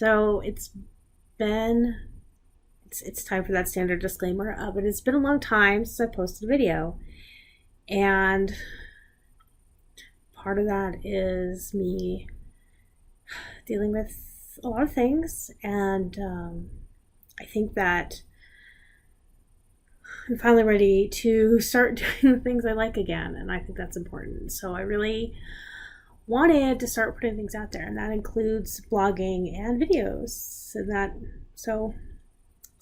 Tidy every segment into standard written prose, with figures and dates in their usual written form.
So it's time for that standard disclaimer, but it's been a long time since I posted a video, and part of that is me dealing with a lot of things, and I think that I'm finally ready to start doing the things I like again, and I think that's important. So I really wanted to start putting things out there, and that includes blogging and videos. So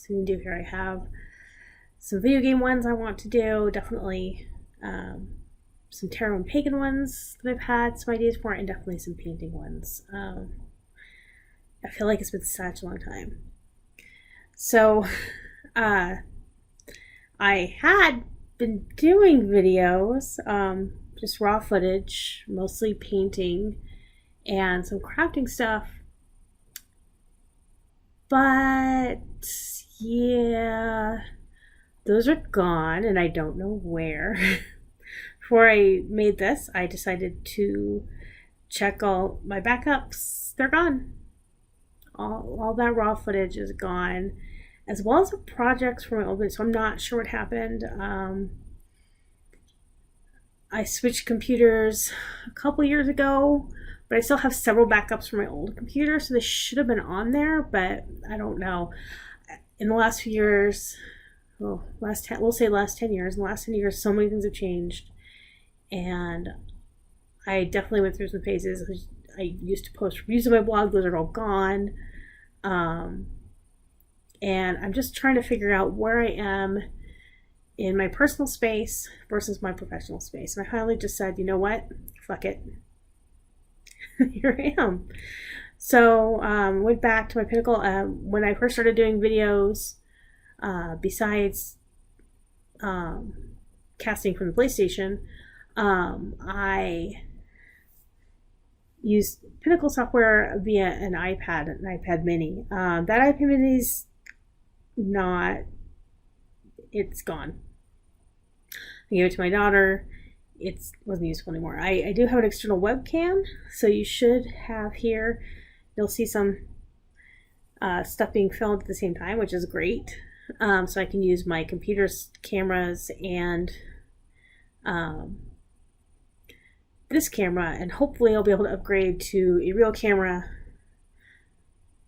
you can do here. I have some video game ones I want to do, definitely some tarot and pagan ones that I've had some ideas for, and definitely some painting ones. I feel like it's been such a long time. So I had been doing videos, just raw footage, mostly painting and some crafting stuff. But yeah, those are gone, and I don't know where. Before I made this, I decided to check all my backups. They're gone. All that raw footage is gone, as well as the projects from my old video. So I'm not sure what happened. I switched computers a couple years ago, but I still have several backups from my old computer, so they should have been on there, but I don't know. In the last few years, last 10 years, in the last 10 years, so many things have changed, and I definitely went through some phases. I used to post reviews on my blog, those are all gone, and I'm just trying to figure out where I am in my personal space versus my professional space. And I finally just said, you know what, fuck it. Here I am. So went back to my pinnacle. When I first started doing videos, besides casting from the PlayStation, I used Pinnacle software via an iPad mini. That iPad mini's it's gone. I gave it to my daughter. It wasn't useful anymore. I do have an external webcam, so you should have here, you'll see some stuff being filmed at the same time, which is great. So I can use my computer's cameras and this camera, and hopefully I'll be able to upgrade to a real camera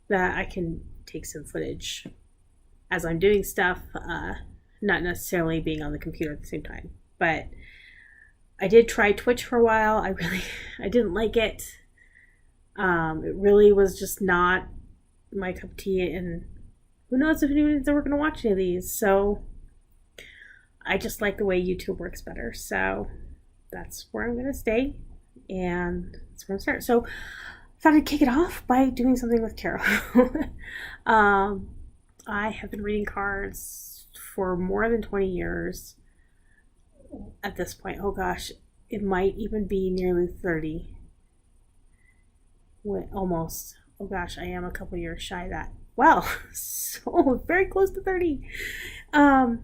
that I can take some footage as I'm doing stuff, not necessarily being on the computer at the same time. But I did try Twitch for a while. I didn't like it. It really was just not my cup of tea, and who knows if anyone's ever going to watch any of these. So I just like the way YouTube works better. So that's where I'm going to stay, and that's where I'm going to start. So I thought I'd kick it off by doing something with tarot. I have been reading cards for more than 20 years at this point. Oh gosh, it might even be nearly 30. Almost. Oh gosh, I am a couple years shy of that. Wow, so very close to 30. And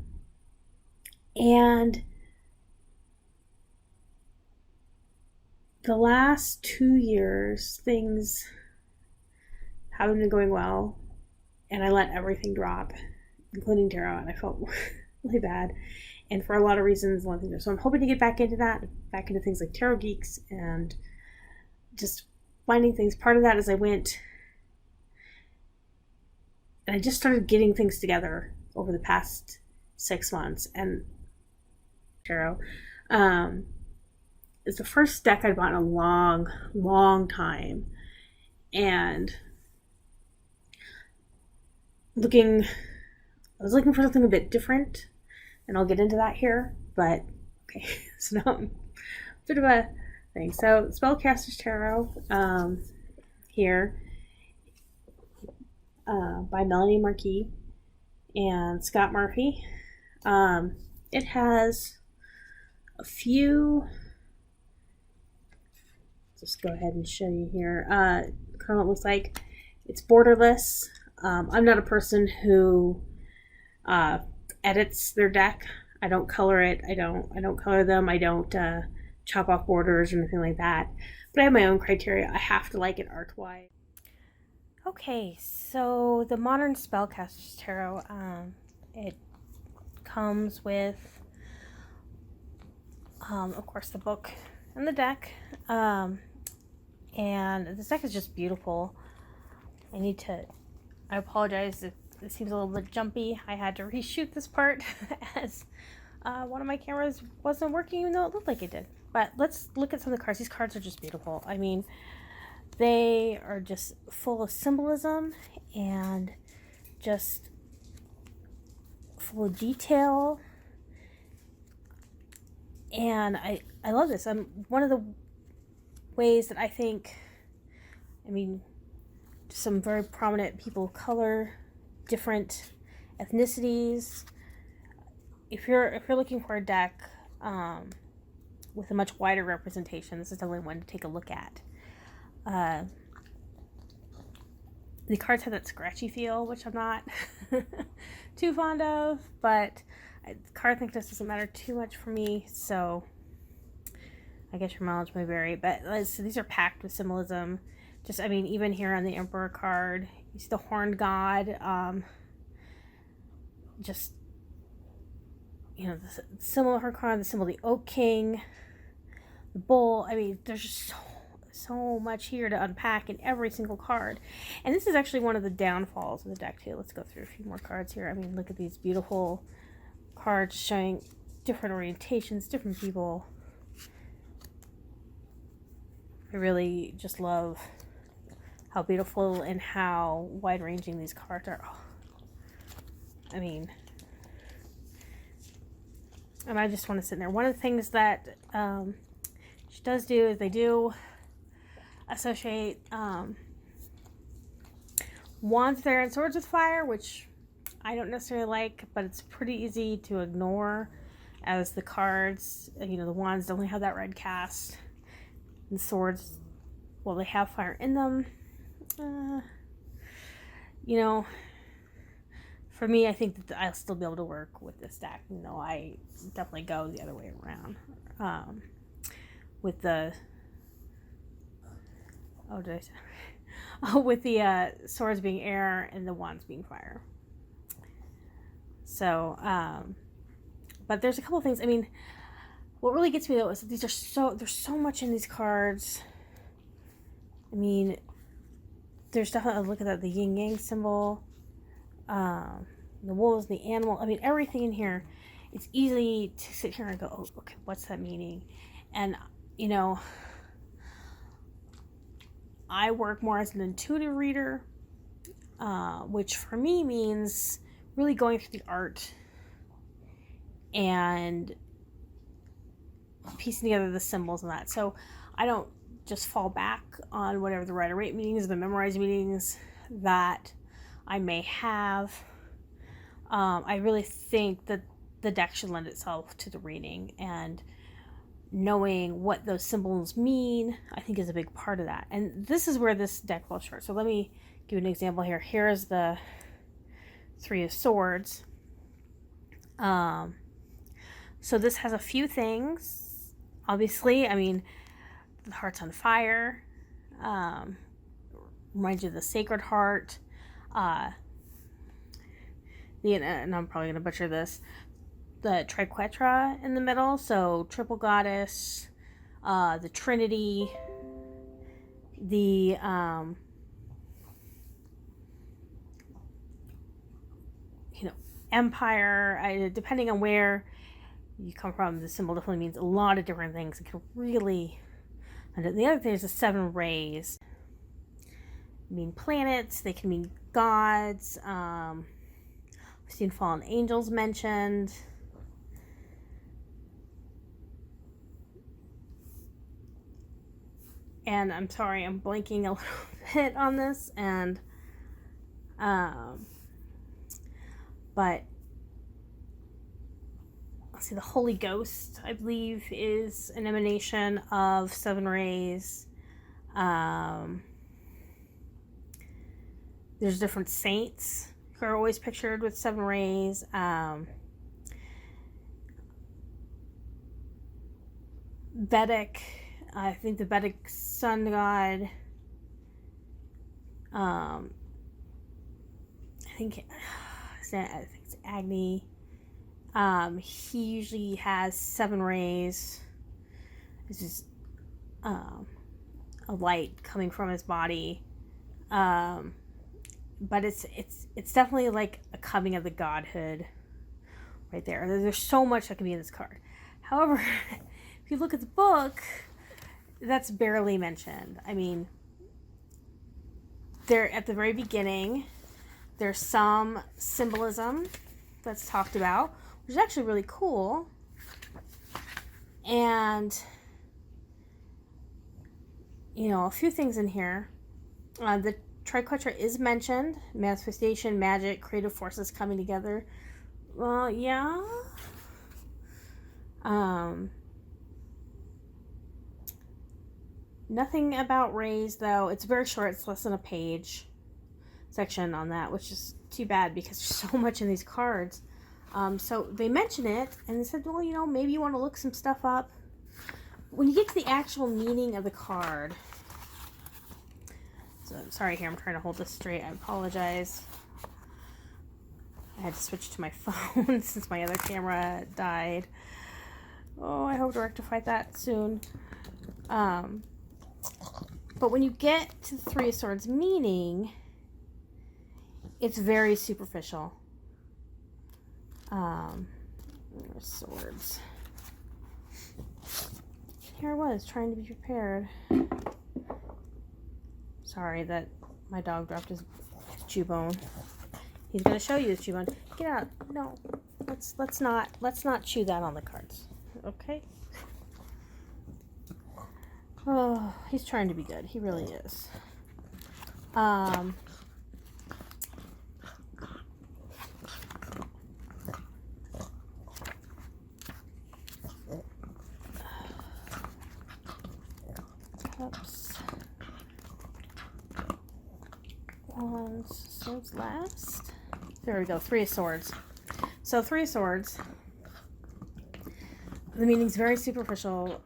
the last 2 years, things haven't been going well, and I let everything drop, including tarot, and I felt really bad, and for a lot of reasons. So I'm hoping to get back into that, back into things like Tarot Geeks, and just finding things. Part of that is I went and I just started getting things together over the past 6 months, and tarot is the first deck I'd bought in a long time, and I was looking for something a bit different, and I'll get into that here, but okay, so now a bit of a thing. So Spellcaster's Tarot here by Melanie Marquis and Scot Murphy. It has a few, just go ahead and show you here, kind of what it looks like. It's borderless. I'm not a person who edits their deck. I don't color it. I don't color them. I don't chop off borders or anything like that. But I have my own criteria. I have to like it art-wise. Okay, so the Modern Spellcaster's Tarot, it comes with, of course, the book and the deck, and this deck is just beautiful. I apologize if it seems a little bit jumpy. I had to reshoot this part as one of my cameras wasn't working, even though it looked like it did. But let's look at some of the cards. These cards are just beautiful. I mean, they are just full of symbolism and just full of detail. And I love this. One of the ways that I think, some very prominent people of color, different ethnicities. If you're looking for a deck with a much wider representation, this is definitely one to take a look at. The cards have that scratchy feel, which I'm not too fond of, but card thickness doesn't matter too much for me, so I guess your mileage may vary. But so these are packed with symbolism. Just, even here on the Emperor card, you see the Horned God, just, the symbol of her card, the symbol of the Oak King, the Bull. There's just so much here to unpack in every single card. And this is actually one of the downfalls of the deck, too. Let's go through a few more cards here. Look at these beautiful cards showing different orientations, different people. I really just love how beautiful and how wide-ranging these cards are. And I just want to sit in there. One of the things that she does do is they do associate wands there and swords with fire, which I don't necessarily like, but it's pretty easy to ignore as the cards, the wands don't have that red cast, and swords, well, they have fire in them. For me, I think that I'll still be able to work with this deck. I definitely go the other way around with the with the swords being air and the wands being fire. So, but there's a couple things. What really gets me though is that there's so much in these cards. There's definitely, look at that, the yin yang symbol, the wolves, the animal. Everything in here. It's easy to sit here and go, oh, okay, what's that meaning? And I work more as an intuitive reader, which for me means really going through the art and piecing together the symbols and that. So I don't just fall back on whatever the Rider-Waite meanings, the memorized meanings that I may have. I really think that the deck should lend itself to the reading, and knowing what those symbols mean, I think, is a big part of that. And this is where this deck falls short. So let me give an example here. Here's the Three of Swords. So this has a few things. Obviously, the heart's on fire. Reminds you of the Sacred Heart. And I'm probably going to butcher this. The triquetra in the middle, so triple goddess, the Trinity, the empire. Depending on where you come from, the symbol definitely means a lot of different things. It can really. And the other thing is the 7 rays. Mean planets. They can mean gods. We've seen fallen angels mentioned. And I'm sorry, I'm blanking a little bit on this, and but let's see, the Holy Ghost, I believe, is an emanation of 7 rays. There's different saints who are always pictured with 7 rays. Vedic, I think the Vedic sun god I think it's Agni. He usually has 7 rays. It's just a light coming from his body. But it's definitely like a coming of the godhood right there. There's so much that can be in this card. However, if you look at the book, that's barely mentioned. I mean, there at the very beginning, there's some symbolism that's talked about, which is actually really cool. And, you know, a few things in here. The triquetra is mentioned. Manifestation, magic, creative forces coming together. Well, yeah. Nothing about rays, though. It's very short. It's less than a page section on that, which is too bad because there's so much in these cards. So they mention it and they said, well, you know, maybe you want to look some stuff up. When you get to the actual meaning of the card, so sorry here, I'm trying to hold this straight. I apologize. I had to switch to my phone since my other camera died. Oh, I hope to rectify that soon. But when you get to the Three of Swords meaning, it's very superficial. Swords. Here I was trying to be prepared. Sorry that my dog dropped his chew bone. He's gonna show you his chew bone. Get out! No, let's not chew that on the cards. Okay. Oh, he's trying to be good. He really is. Cups. Wands. Swords last. There we go. Three of Swords. So Three of Swords. The meaning's very superficial.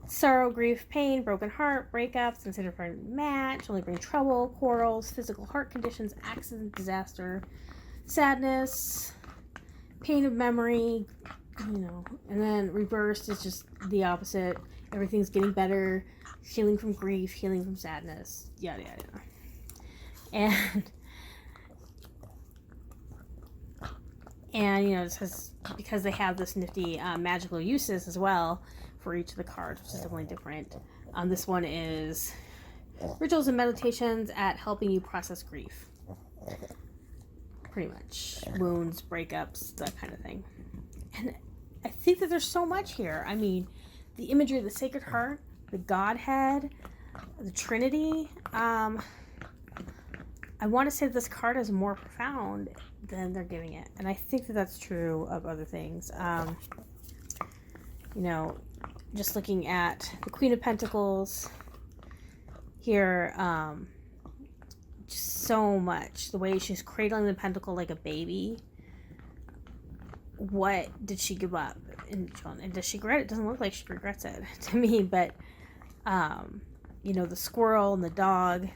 Sorrow, grief, pain, broken heart, breakups, consider for a match, only bring trouble, quarrels, physical heart conditions, accident, disaster, sadness, pain of memory, you know, and then reversed is just the opposite. Everything's getting better, healing from grief, healing from sadness, yada, yada, yada. And you know, it says because they have this nifty magical uses as well for each of the cards, which is definitely different. This one is rituals and meditations at helping you process grief. Pretty much. Wounds, breakups, that kind of thing. And I think that there's so much here. I mean, the imagery of the Sacred Heart, the Godhead, the Trinity. I want to say this card is more profound than they're giving it. And I think that that's true of other things. You know, just looking at the Queen of Pentacles here, just so much. The way she's cradling the pentacle like a baby. What did she give up? And does she regret it? It doesn't look like she regrets it to me, but, you know, the squirrel and the dog.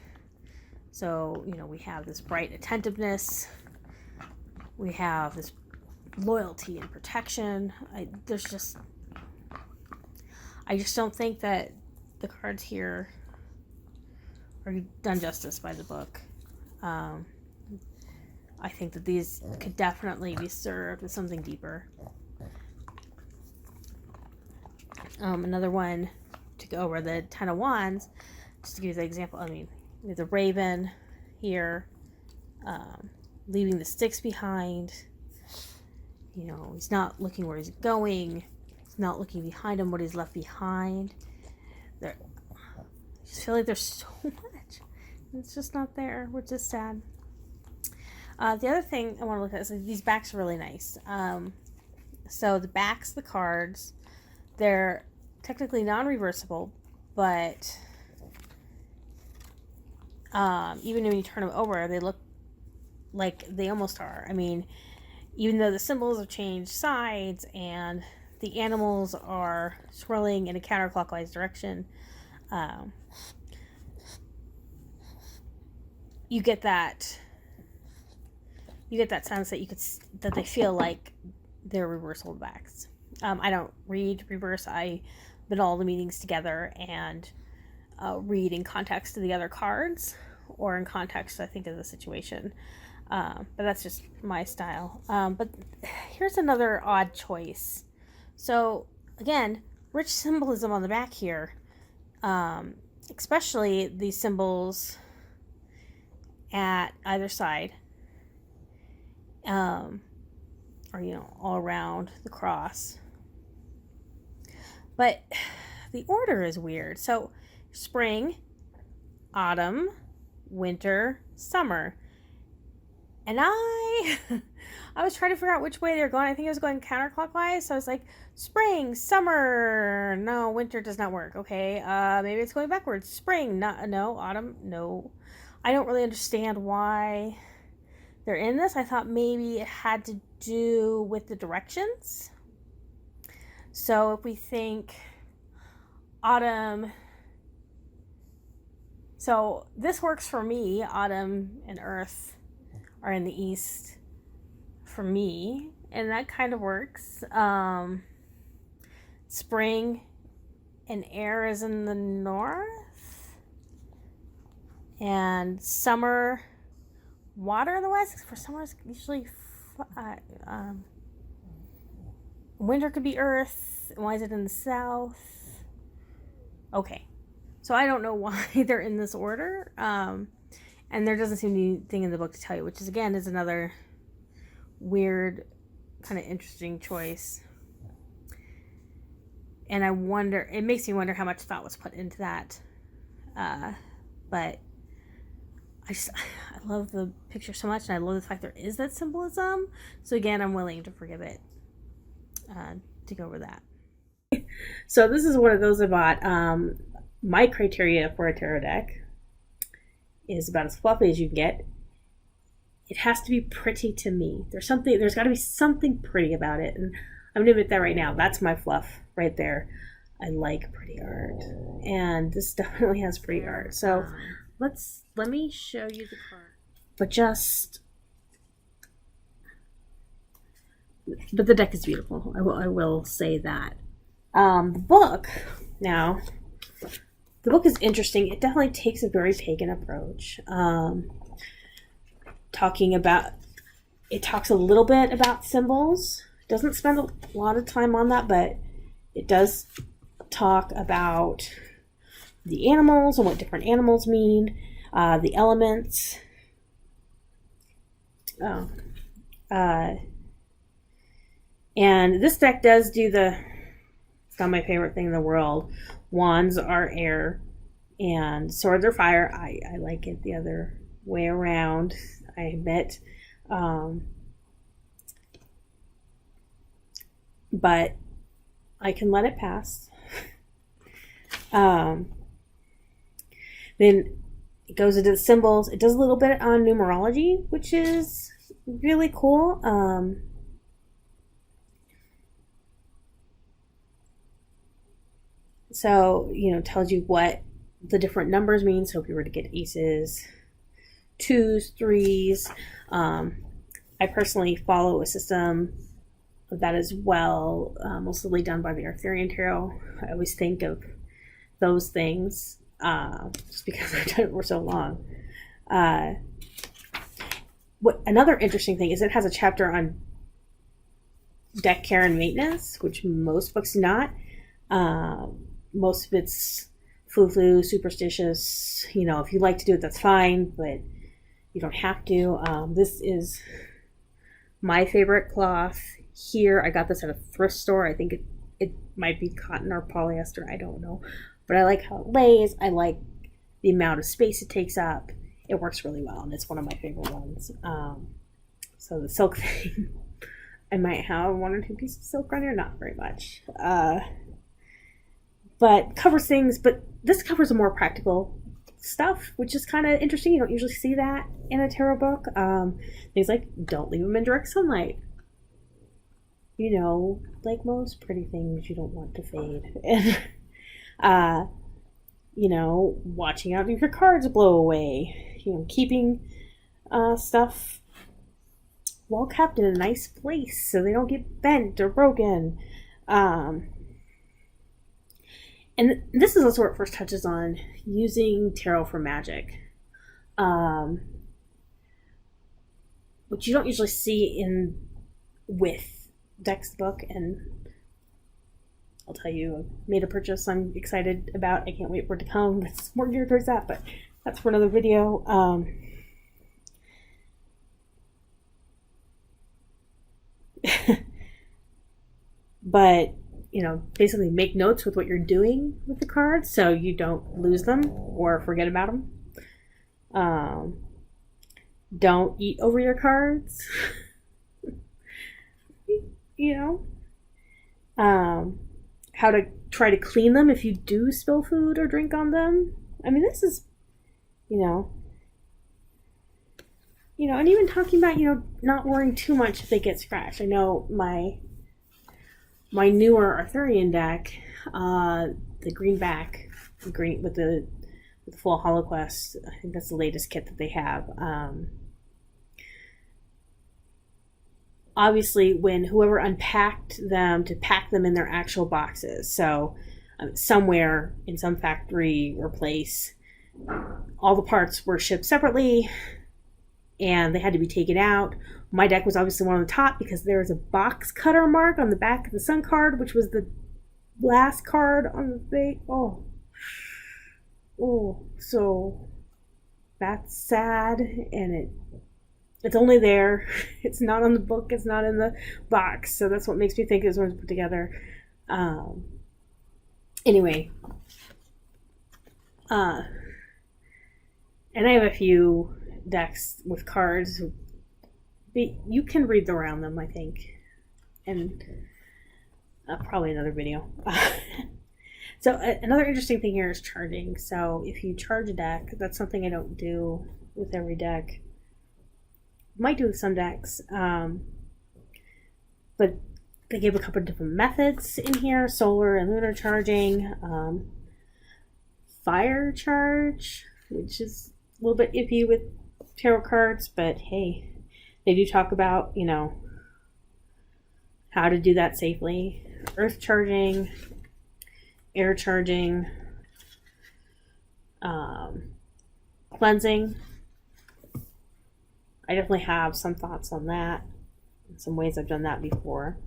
So, you know, we have this bright attentiveness. We have this loyalty and protection. I just don't think that the cards here are done justice by the book. I think that these could definitely be served with something deeper. Another one to go over, the Ten of Wands, just to give you the example. I mean, we have the Raven here, leaving the sticks behind. You know, he's not looking where he's going. He's not looking behind him, what he's left behind. I just feel like there's so much. It's just not there, which is sad. The other thing I want to look at is these backs are really nice. So the backs of the cards, they're technically non-reversible, but even when you turn them over, they look like they almost are. I mean, even though the symbols have changed sides and the animals are swirling in a counterclockwise direction, you get that sense that they feel like they're reversal backs. I don't read reverse. I put all the meanings together and read in context of the other cards, or in context, I think, of the situation. But that's just my style. But here's another odd choice. So again, rich symbolism on the back here, especially these symbols at either side, or all around the cross. But the order is weird. So spring, autumn, winter, summer. And I was trying to figure out which way they're going. I think I was going counterclockwise. So I was like, spring, summer. No, winter does not work. Okay, maybe it's going backwards. Spring, no. Autumn, no. I don't really understand why they're in this. I thought maybe it had to do with the directions. So if we think autumn, so this works for me. Autumn and earth are in the east for me, and that kind of works. Spring and air is in the north, and summer, water in the west. For summer is usually winter could be earth. Why is it in the south? Okay, so I don't know why they're in this order, and there doesn't seem to be anything in the book to tell you, which is another weird, kind of interesting choice. And it makes me wonder how much thought was put into that. But I love the picture so much, and I love the fact there is that symbolism. So again, I'm willing to forgive it, to go over that. So this is one of those about my criteria for a tarot deck is about as fluffy as you can get. It has to be pretty to me. There's got to be something pretty about it, and I'm gonna admit that right now. That's my fluff right there. I like pretty art, and this definitely has pretty art. So let me show you the card. But the deck is beautiful. I will say that. The book is interesting. It definitely takes a very pagan approach. It talks a little bit about symbols. It doesn't spend a lot of time on that, but it does talk about the animals and what different animals mean, the elements. And this deck does do it's not my favorite thing in the world. Wands are air and swords are fire. I like it the other way around, I admit. But I can let it pass. Then it goes into the symbols. It does a little bit on numerology, which is really cool. So, tells you what the different numbers mean. So if you were to get aces, 2s, 3s, I personally follow a system of that as well, mostly done by the Arthurian Tarot. I always think of those things, just because I've done it for so long. Another interesting thing is it has a chapter on deck care and maintenance, which most books do not. Most of it's foo-foo, superstitious. If you like to do it, that's fine, but you don't have to. This is my favorite cloth here. I got this at a thrift store. I think it might be cotton or polyester. I don't know. But I like how it lays. I like the amount of space it takes up. It works really well, and it's one of my favorite ones. So the silk thing, I might have 1 or 2 pieces of silk on here. Not very much. But covers things. But this covers a more practical stuff, which is kind of interesting. You don't usually see that in a tarot book. Things like don't leave them in direct sunlight. Like most pretty things, you don't want to fade. And, watching out if your cards blow away. keeping stuff well kept in a nice place so they don't get bent or broken. And this is also where it first touches on using tarot for magic, which you don't usually see with Deck's book. And I'll tell you, I made a purchase I'm excited about. I can't wait for it to come. It's more geared towards that, but that's for another video. But, basically make notes with what you're doing with the cards so you don't lose them or forget about them. Don't eat over your cards. How to try to clean them if you do spill food or drink on them. I mean, this is, and even talking about, not worrying too much if they get scratched. I know my newer Arthurian deck, the green back, green with the full HoloQuest, I think that's the latest kit that they have. Obviously, when whoever unpacked them to pack them in their actual boxes, so somewhere in some factory or place, all the parts were shipped separately and they had to be taken out. My deck was obviously one on the top because there was a box cutter mark on the back of the Sun card, which was the last card on the thing. So that's sad, and it's only there. It's not on the book. It's not in the box. So that's what makes me think it was put together. Anyway. And I have a few decks with cards. You can read around them, I think. And probably another video. So another interesting thing here is charging. So if you charge a deck, that's something I don't do with every deck. Might do with some decks, but they give a couple of different methods in here: solar and lunar charging, fire charge, which is a little bit iffy with tarot cards, but hey, they do talk about how to do that safely. Earth charging, air charging, cleansing. I definitely have some thoughts on that, some ways I've done that before,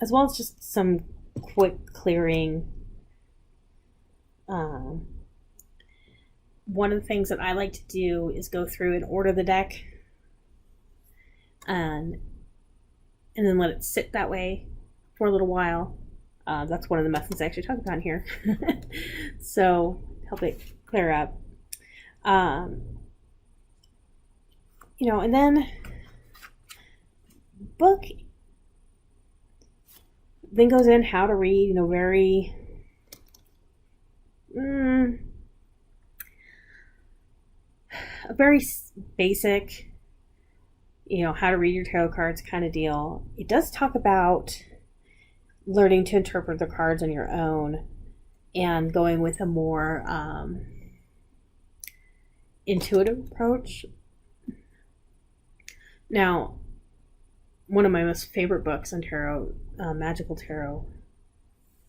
as well as just some quick clearing. One of the things that I like to do is go through and order the deck and then let it sit that way for a little while. That's one of the methods I actually talk about here. So help it clear up. And then book then goes in how to read, very a very basic, how to read your tarot cards kind of deal. It does talk about learning to interpret the cards on your own and going with a more intuitive approach. Now, one of my most favorite books on tarot, Magical Tarot,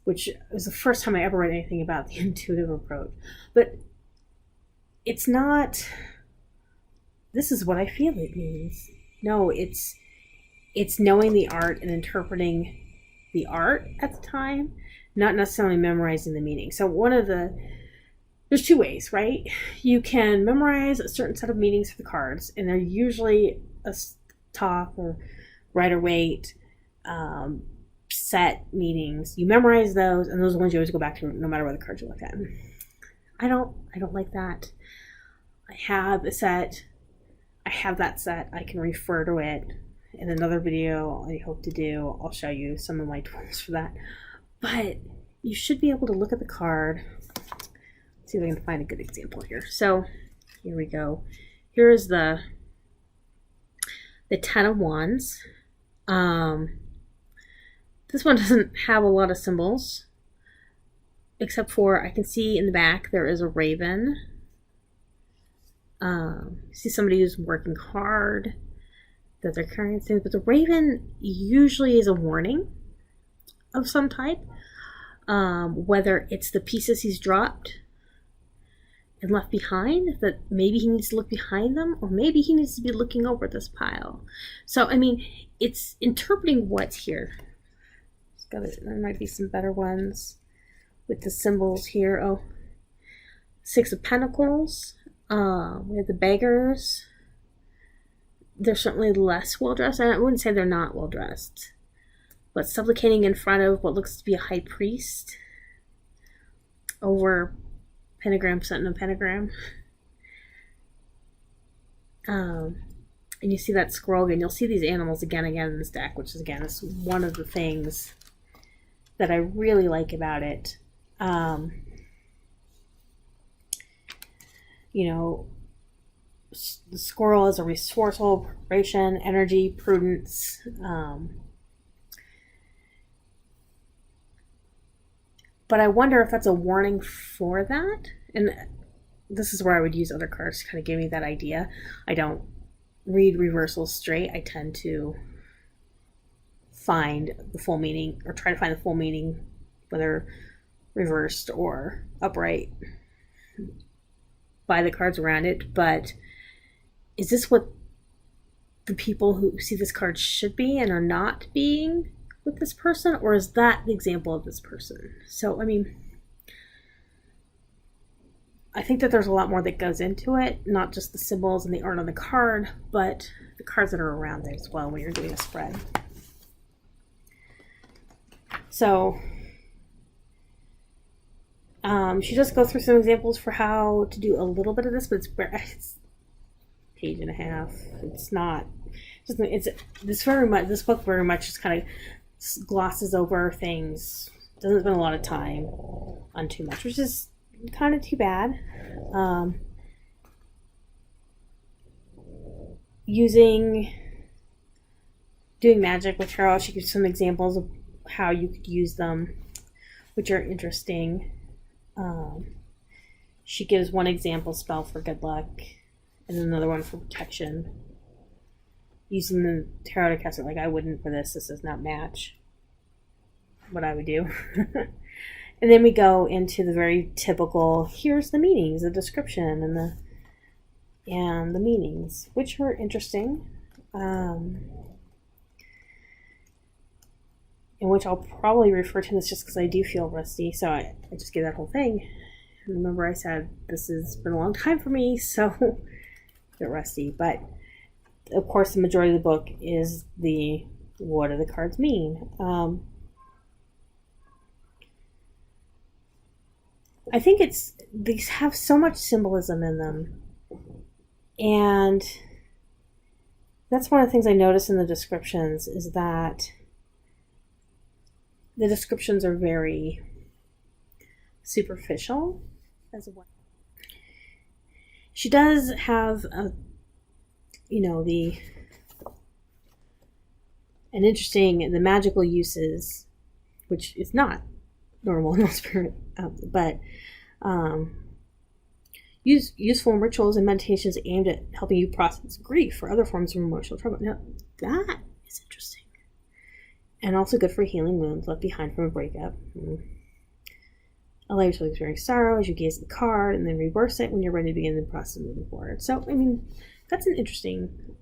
which was the first time I ever read anything about the intuitive approach. But it's not, this is what I feel it means. No, it's knowing the art and interpreting the art at the time, not necessarily memorizing the meaning. So there's two ways, right? You can memorize a certain set of meanings for the cards, and they're usually a top or rider weight set meanings. You memorize those, and those are the ones you always go back to no matter what the cards you look at. I don't like that. I have that set. I can refer to it in another video I hope to do. I'll show you some of my tools for that. But you should be able to look at the card. Let's see if I can find a good example here. So here we go. Here is the Ten of Wands. This one doesn't have a lot of symbols, except for I can see in the back there is a raven See somebody who's working hard, that they're carrying things. But the raven usually is a warning of some type, whether it's the pieces he's dropped and left behind, that maybe he needs to look behind them, or maybe he needs to be looking over this pile. So, I mean, it's interpreting what's here. There might be some better ones with the symbols here. Oh, Six of Pentacles. We have the beggars. They're certainly less well dressed. I wouldn't say they're not well dressed, but supplicating in front of what looks to be a high priest over pentagram set in a pentagram. And you see that scroll again. You'll see these animals again in this deck, which is, again, is one of the things that I really like about it. You know, the squirrel is a resourceful, preparation, energy, prudence. But I wonder if that's a warning for that. And this is where I would use other cards to kind of give me that idea. I don't read reversals straight. I tend to find the full meaning, or try to find the full meaning, whether reversed or upright, by the cards around it. But is this what the people who see this card should be and are not being with this person, or is that the example of this person? So, I mean, I think that there's a lot more that goes into it, not just the symbols and the art on the card, but the cards that are around it as well when you're doing a spread. So, she does go through some examples for how to do a little bit of this, but it's page and a half. It's not. This book very much just kind of glosses over things. Doesn't spend a lot of time on too much, which is kind of too bad. Doing magic with tarot, she gives some examples of how you could use them, which are interesting. She gives one example spell for good luck and another one for protection, using the tarot to cast it. Like, I wouldn't for this. This does not match what I would do. And then we go into the very typical, here's the meanings, the description, and the meanings, which are interesting, in which I'll probably refer to this just because I do feel rusty, so I just give that whole thing. And remember, I said this has been a long time for me, so a bit rusty. But of course, the majority of the book is the what do the cards mean. I think these have so much symbolism in them, and that's one of the things I notice in the descriptions, is that the descriptions are very superficial as well. She does have the magical uses, which is not normal in most spirit, but useful rituals and meditations aimed at helping you process grief or other forms of emotional trouble. Now, that is interesting. And also good for healing wounds left behind from a breakup. Allow yourself to experience sorrow as you gaze at the card, and then reverse it when you're ready to begin the process of moving forward. So, I mean, that's an interesting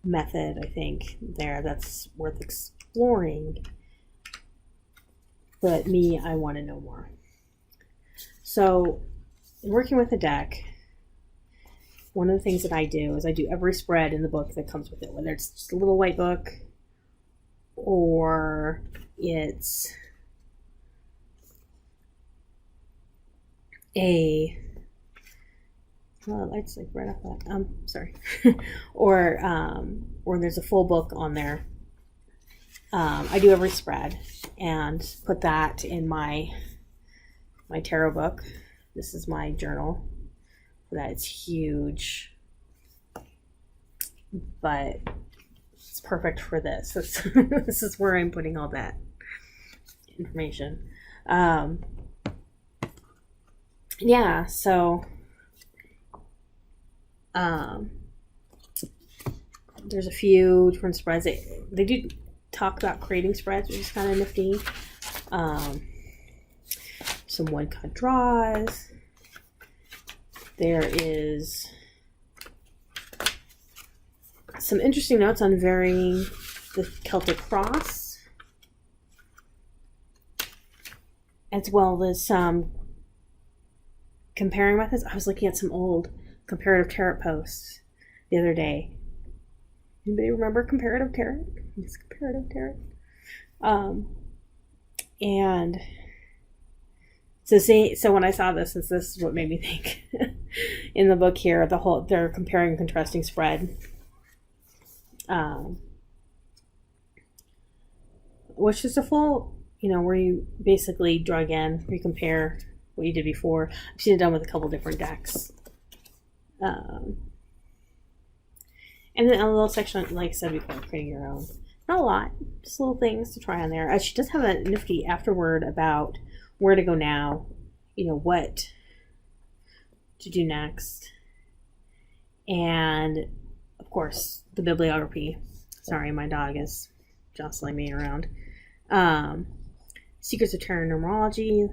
method, I think, there, that's worth exploring. But I want to know more. So, in working with a deck, one of the things that I do is I do every spread in the book that comes with it, whether it's just a little white book or it's it's like right off that. Sorry, or there's a full book on there. I do every spread and put that in my tarot book. This is my journal. That it's huge, but it's perfect for this. This is where I'm putting all that information. Yeah, so There's a few different spreads. They do talk about creating spreads, which is kind of nifty. Some one-cut draws. There is some interesting notes on varying the Celtic cross, as well as some comparing methods. I was looking at some old comparative tarot posts the other day. Anybody remember comparative tarot? It's comparative tarot. And so when I saw this, since this is what made me think in the book here, they're comparing and contrasting spread, which is a full, where you basically draw again, you compare what you did before. I've seen it done with a couple different decks. And then a little section, like I said before, creating your own. Not a lot, just little things to try on there. She does have a nifty afterword about where to go now, what to do next. And, of course, the bibliography. Sorry, my dog is jostling me around. Secrets of Tarot Numerology,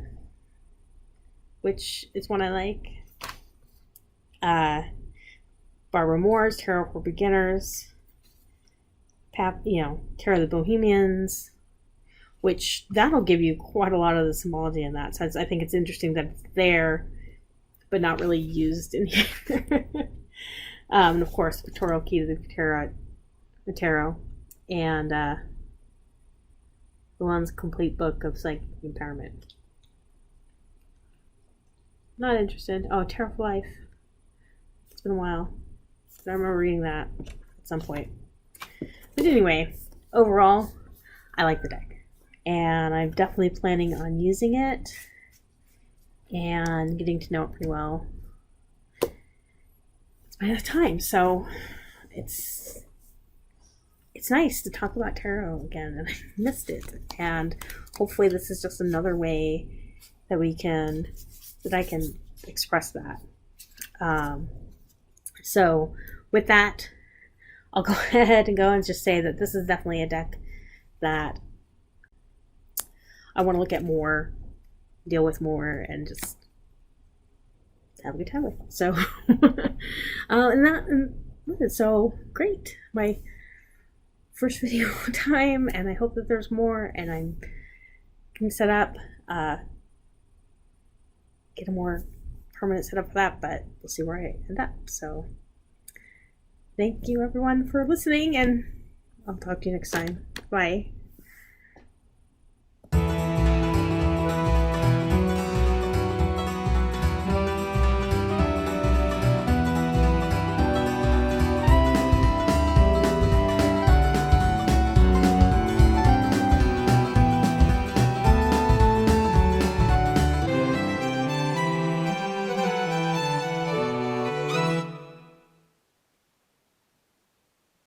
which is one I like. Barbara Moore's Tarot for Beginners. Tarot of the Bohemians, which that'll give you quite a lot of the symbology in that sense. I think it's interesting that it's there, but not really used in here. And of course, Pictorial Key to the Tarot, and the one's complete book of psychic empowerment. Not interested. Oh, Tarot for Life. It's been a while. I remember reading that at some point. But anyway, overall, I like the deck. And I'm definitely planning on using it and getting to know it pretty well. It's been a time, so it's nice to talk about tarot again, and I missed it. And hopefully this is just another way that I can express that. So with that, I'll go ahead and just say that this is definitely a deck that I want to look at more, deal with more, and just have a good time with. So, so great. My first video time, and I hope that there's more, and I can set up, get a more permanent setup for that, but we'll see where I end up. So thank you everyone for listening, and I'll talk to you next time. Bye.